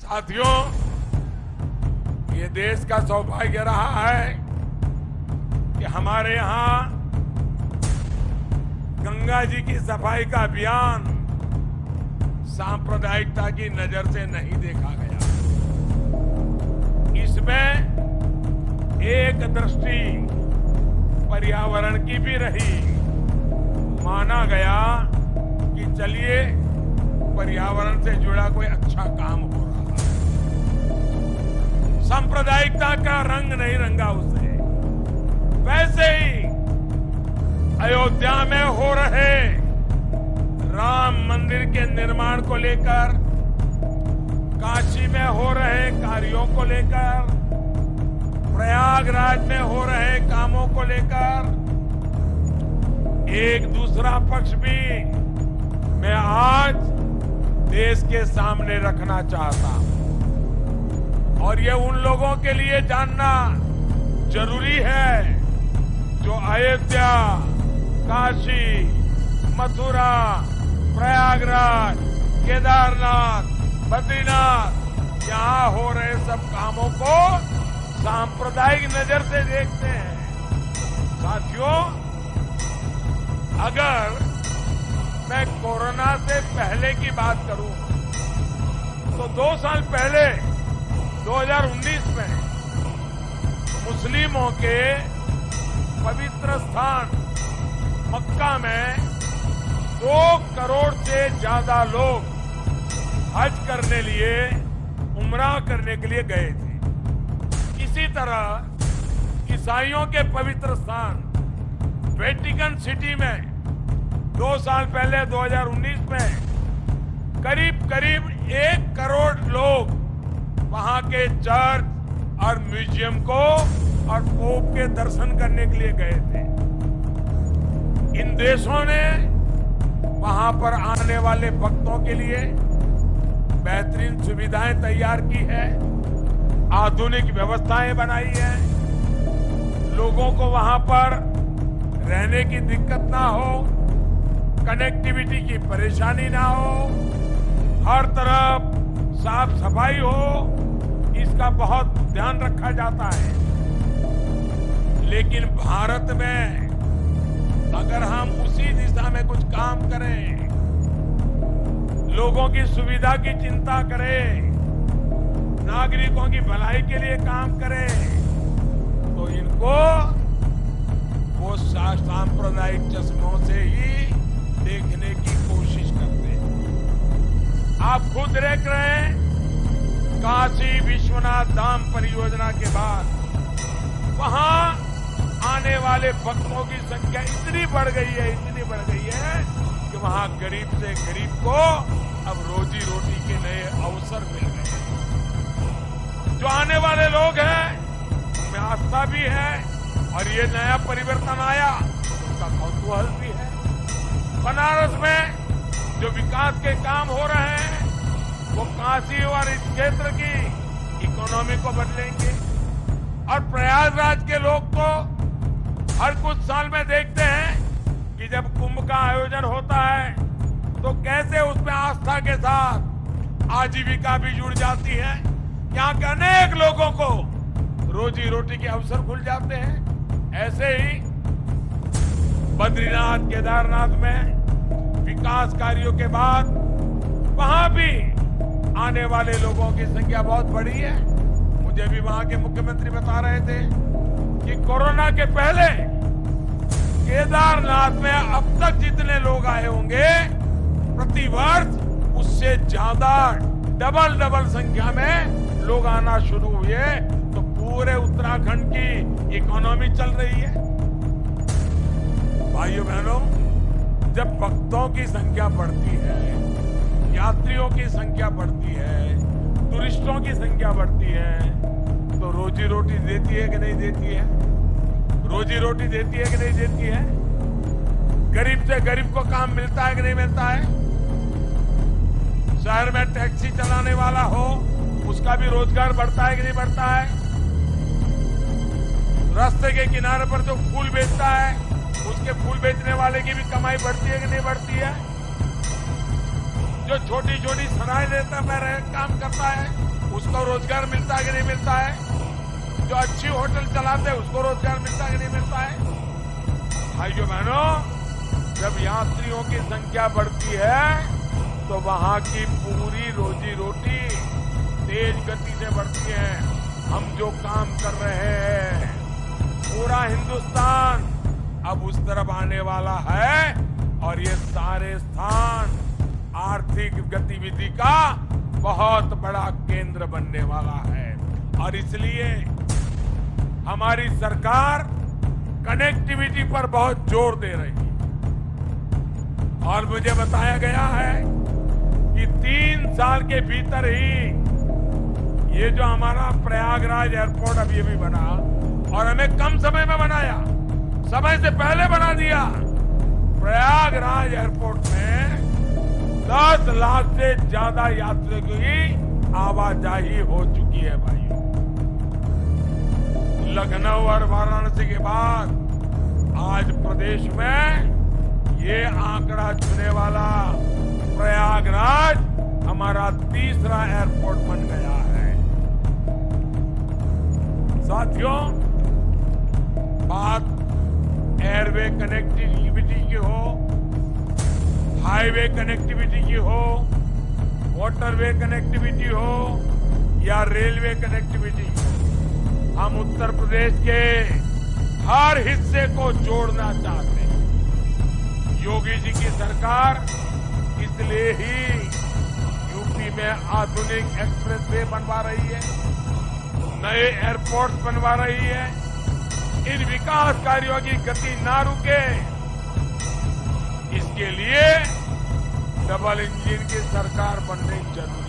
साथियों, ये देश का सौभाग्य रहा है कि हमारे यहाँ गंगा जी की सफाई का अभियान सांप्रदायिकता की नजर से नहीं देखा गया। इसमें एक दृष्टि पर्यावरण की भी रही। माना गया कि चलिए पर्यावरण से जुड़ा कोई अच्छा काम हो रहा है। सांप्रदायिकता का रंग नहीं रंगा उसे। वैसे ही अयोध्या में हो रहे राम मंदिर के निर्माण को लेकर, काशी में हो रहे कार्यों को लेकर, प्रयागराज में हो रहे कामों को लेकर एक दूसरा पक्ष भी मैं आज देश के सामने रखना चाहता हूं। और ये उन लोगों के लिए जानना जरूरी है जो अयोध्या, काशी, मथुरा, प्रयागराज, केदारनाथ, बद्रीनाथ यहाँ हो रहे सब कामों को सांप्रदायिक नजर से देखते हैं। साथियों, अगर मैं कोरोना से पहले की बात करूं तो 2 साल पहले 2019 में मुस्लिमों के पवित्र स्थान मक्का में 2 करोड़ से ज्यादा लोग हज करने लिए, उम्रा करने के लिए गए थे। इसी तरह ईसाइयों के पवित्र स्थान वेटिकन सिटी में 2 साल पहले 2019 में करीब 1 करोड़ लोग वहां के चर्च और म्यूजियम को और पोप के दर्शन करने के लिए गए थे। इन देशों ने वहां पर आने वाले भक्तों के लिए बेहतरीन सुविधाएं तैयार की है, आधुनिक व्यवस्थाएं बनाई है, लोगों को वहां पर रहने की दिक्कत ना हो, कनेक्टिविटी की परेशानी ना हो, हर तरफ साफ सफाई हो, इसका बहुत ध्यान रखा जाता है। लेकिन भारत में अगर हम उसी दिशा में कुछ काम करें, लोगों की सुविधा की चिंता करें, नागरिकों की भलाई के लिए काम करें, तो इनको वो सांप्रदायिक चश्मों से ही देखने की कोशिश करते हैं। आप खुद देख रहे हैं, काशी विश्वनाथ धाम परियोजना के बाद वहां आने वाले भक्तों की संख्या इतनी बढ़ गई है कि वहां गरीब से गरीब को अब रोजी रोटी के नए अवसर मिल गए हैं। जो आने वाले लोग हैं उनमें आस्था भी है और ये नया परिवर्तन आया उसका कौतूहल भी है। बनारस में जो विकास के काम हो रहे हैं वो काशी और इस क्षेत्र की इकोनॉमी को बदलेंगे। और प्रयागराज के लोग तो हर कुछ साल में देखते हैं कि जब कुंभ का आयोजन होता है तो कैसे उसमें आस्था के साथ आजीविका भी जुड़ जाती है। यहाँ के अनेक लोगों को रोजी रोटी के अवसर खुल जाते हैं। ऐसे ही बद्रीनाथ, केदारनाथ में विकास कार्यों के बाद वहां भी आने वाले लोगों की संख्या बहुत बढ़ी है। मुझे भी वहां के मुख्यमंत्री बता रहे थे कि कोरोना के पहले केदारनाथ में अब तक जितने लोग आए होंगे प्रति वर्ष उससे ज्यादा डबल संख्या में लोग आना शुरू हुए। तो पूरे उत्तराखंड की इकोनॉमी चल रही है। भाइयों बहनों, जब भक्तों की संख्या बढ़ती है, यात्रियों की संख्या बढ़ती है, टूरिस्टों की संख्या बढ़ती है, तो रोजी रोटी देती है कि नहीं देती है? रोजी रोटी देती है कि नहीं देती है? गरीब से गरीब को काम मिलता है कि नहीं मिलता है? शहर में टैक्सी चलाने वाला हो उसका भी रोजगार बढ़ता है कि नहीं बढ़ता है? रास्ते के किनारे पर जो फूल बेचता है उसके फूल बेचने वाले की भी कमाई बढ़ती है कि नहीं बढ़ती है? जो छोटी छोटी सराय देता में काम करता है उसको रोजगार मिलता है कि नहीं मिलता है? जो अच्छी होटल चलाते हैं उसको रोजगार मिलता है कि नहीं मिलता है? भाइयों बहनों, जब यात्रियों की संख्या बढ़ती है तो वहां की पूरी रोजी रोटी तेज गति से बढ़ती है। हम जो काम कर रहे हैं, पूरा हिंदुस्तान अब उस तरफ आने वाला है और ये सारे स्थान आर्थिक गतिविधि का बहुत बड़ा केंद्र बनने वाला है। और इसलिए हमारी सरकार कनेक्टिविटी पर बहुत जोर दे रही है। और मुझे बताया गया है कि 3 साल के भीतर ही ये जो हमारा प्रयागराज एयरपोर्ट अब ये भी बना, और हमें कम समय में बनाया, समय से पहले बना दिया। प्रयागराज एयरपोर्ट में 10 लाख से ज्यादा यात्रियों की आवाजाही हो चुकी है भाइयों। लखनऊ और वाराणसी के बाद आज प्रदेश में ये आंकड़ा छूने वाला प्रयागराज हमारा तीसरा एयरपोर्ट बन गया है। साथियों, बात एयरवे कनेक्टिविटी की हो, हाईवे कनेक्टिविटी की हो, वाटरवे कनेक्टिविटी हो या रेलवे कनेक्टिविटी, हम उत्तर प्रदेश के हर हिस्से को जोड़ना चाहते हैं। योगी जी की सरकार इसलिए ही यूपी में आधुनिक एक्सप्रेसवे बनवा रही है, नए एयरपोर्ट बनवा रही है। इन विकास कार्यों की गति ना रुके, इसके लिए डबल इंजन की सरकार बननी जरूरी है।